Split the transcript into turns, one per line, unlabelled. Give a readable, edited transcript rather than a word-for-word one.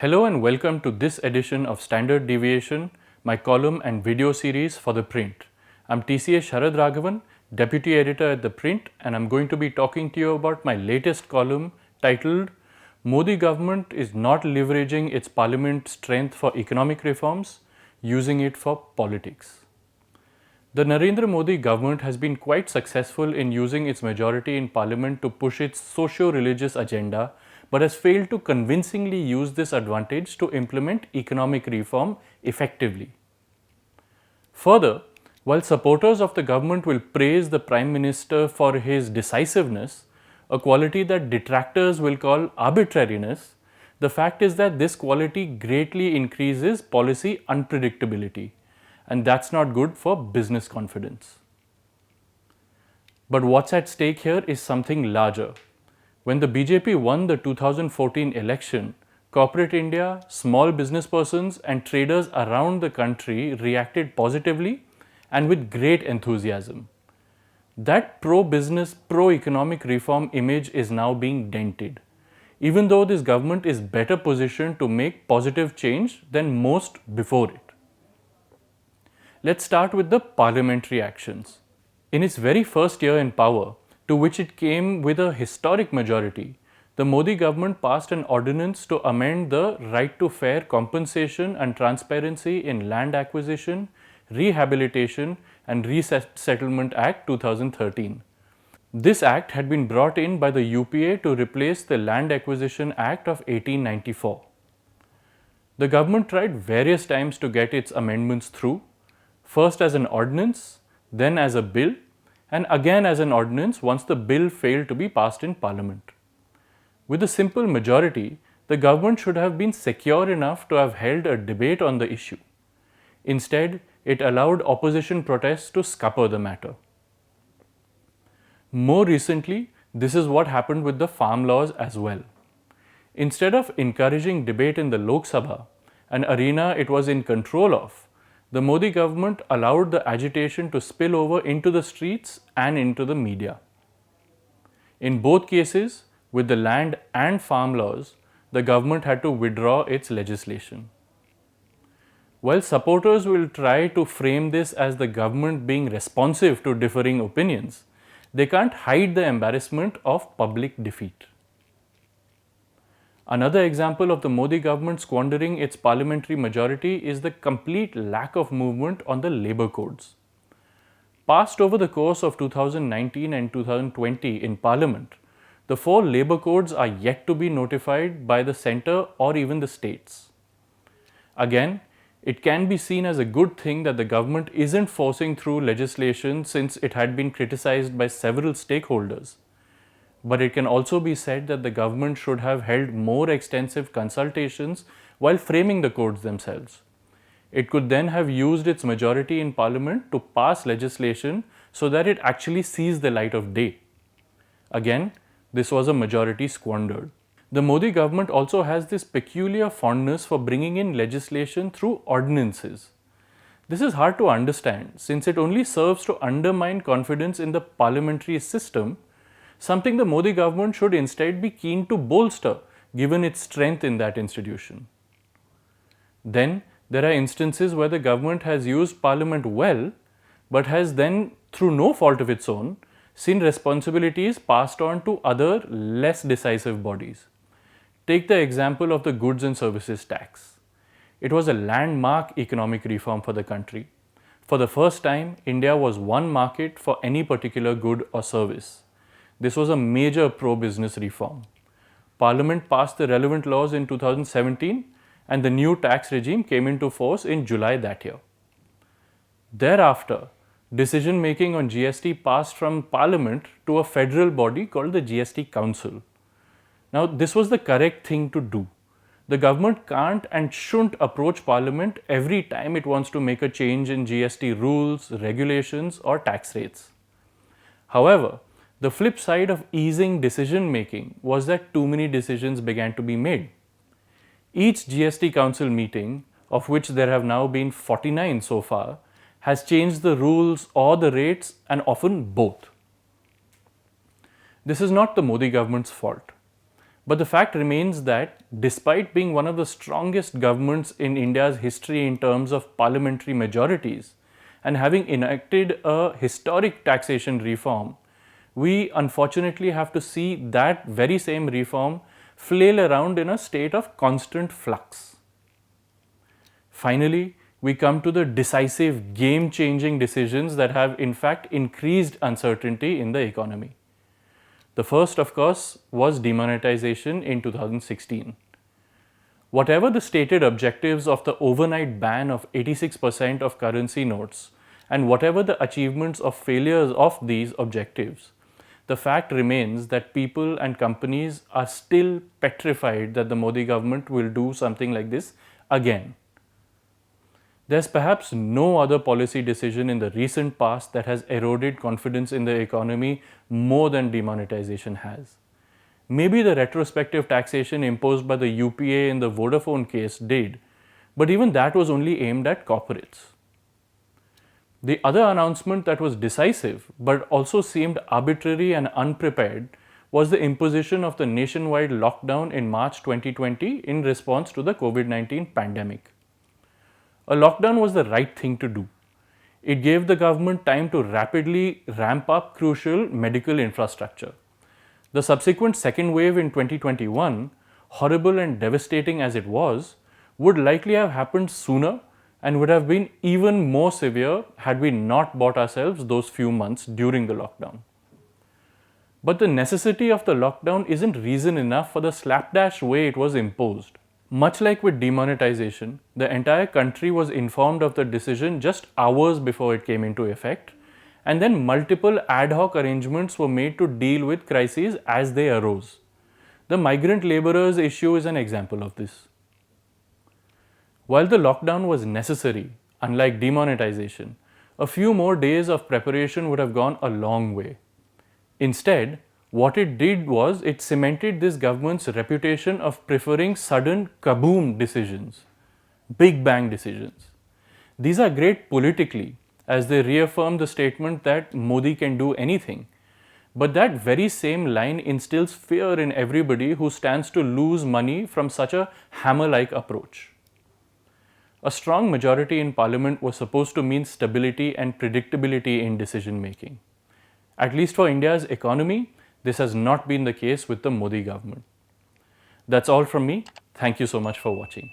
Hello and welcome to this edition of Standard Deviation, my column and video series for ThePrint. I'm TCA Sharad Raghavan, Deputy Editor at ThePrint, and I'm going to be talking to you about my latest column titled Modi Government is not leveraging its parliament strength for economic reforms, using it for politics. The Narendra Modi government has been quite successful in using its majority in parliament to push its socio-religious agenda, but has failed to convincingly use this advantage to implement economic reform effectively. Further, while supporters of the government will praise the Prime Minister for his decisiveness, a quality that detractors will call arbitrariness, the fact is that this quality greatly increases policy unpredictability, and that's not good for business confidence. But what's at stake here is something larger. When the BJP won the 2014 election, corporate India, small business persons, and traders around the country reacted positively and with great enthusiasm. That pro-business, pro-economic reform image is now being dented, even though this government is better positioned to make positive change than most before it. Let's start with the parliamentary actions. In its very first year in power, to which it came with a historic majority, the Modi government passed an ordinance to amend the Right to Fair Compensation and Transparency in Land Acquisition, Rehabilitation and Resettlement Act 2013. This act had been brought in by the UPA to replace the Land Acquisition Act of 1894. The government tried various times to get its amendments through, first as an ordinance, then as a bill, and again as an ordinance once the bill failed to be passed in Parliament. With a simple majority, the government should have been secure enough to have held a debate on the issue. Instead, it allowed opposition protests to scupper the matter. More recently, this is what happened with the farm laws as well. Instead of encouraging debate in the Lok Sabha, an arena it was in control of, the Modi government allowed the agitation to spill over into the streets and into the media. In both cases, with the land and farm laws, the government had to withdraw its legislation. While supporters will try to frame this as the government being responsive to differing opinions, they can't hide the embarrassment of public defeat. Another example of the Modi government squandering its parliamentary majority is the complete lack of movement on the labour codes. Passed over the course of 2019 and 2020 in Parliament, the 4 labour codes are yet to be notified by the centre or even the states. Again, it can be seen as a good thing that the government isn't forcing through legislation since it had been criticised by several stakeholders. But it can also be said that the government should have held more extensive consultations while framing the codes themselves. It could then have used its majority in Parliament to pass legislation so that it actually sees the light of day. Again, this was a majority squandered. The Modi government also has this peculiar fondness for bringing in legislation through ordinances. This is hard to understand since it only serves to undermine confidence in the parliamentary system, something the Modi government should instead be keen to bolster given its strength in that institution. Then there are instances where the government has used parliament well, but has then, through no fault of its own, seen responsibilities passed on to other less decisive bodies. Take the example of the goods and services tax. It was a landmark economic reform for the country. For the first time, India was one market for any particular good or service. This was a major pro-business reform. Parliament passed the relevant laws in 2017 and the new tax regime came into force in July that year. Thereafter, decision making on GST passed from Parliament to a federal body called the GST Council. Now, this was the correct thing to do. The government can't and shouldn't approach Parliament every time it wants to make a change in GST rules, regulations, or tax rates. However, the flip side of easing decision making was that too many decisions began to be made. Each GST Council meeting, of which there have now been 49 so far, has changed the rules or the rates, and often both. This is not the Modi government's fault. But the fact remains that despite being one of the strongest governments in India's history in terms of parliamentary majorities and having enacted a historic taxation reform, we unfortunately have to see that very same reform flail around in a state of constant flux. Finally, we come to the decisive, game-changing decisions that have in fact increased uncertainty in the economy. The first, of course, was demonetization in 2016. Whatever the stated objectives of the overnight ban of 86% of currency notes, and whatever the achievements or failures of these objectives, the fact remains that people and companies are still petrified that the Modi government will do something like this again. There's perhaps no other policy decision in the recent past that has eroded confidence in the economy more than demonetization has. Maybe the retrospective taxation imposed by the UPA in the Vodafone case did, but even that was only aimed at corporates. The other announcement that was decisive but also seemed arbitrary and unprepared was the imposition of the nationwide lockdown in March 2020 in response to the COVID-19 pandemic. A lockdown was the right thing to do. It gave the government time to rapidly ramp up crucial medical infrastructure. The subsequent second wave in 2021, horrible and devastating as it was, would likely have happened sooner and would have been even more severe had we not bought ourselves those few months during the lockdown. But the necessity of the lockdown isn't reason enough for the slapdash way it was imposed. Much like with demonetization, the entire country was informed of the decision just hours before it came into effect, and then multiple ad hoc arrangements were made to deal with crises as they arose. The migrant laborers issue is an example of this. While the lockdown was necessary, unlike demonetization, a few more days of preparation would have gone a long way. Instead, what it did was it cemented this government's reputation of preferring sudden kaboom decisions, big bang decisions. These are great politically as they reaffirm the statement that Modi can do anything. But that very same line instills fear in everybody who stands to lose money from such a hammer-like approach. A strong majority in parliament was supposed to mean stability and predictability in decision making. At least for India's economy, this has not been the case with the Modi government. That's all from me. Thank you so much for watching.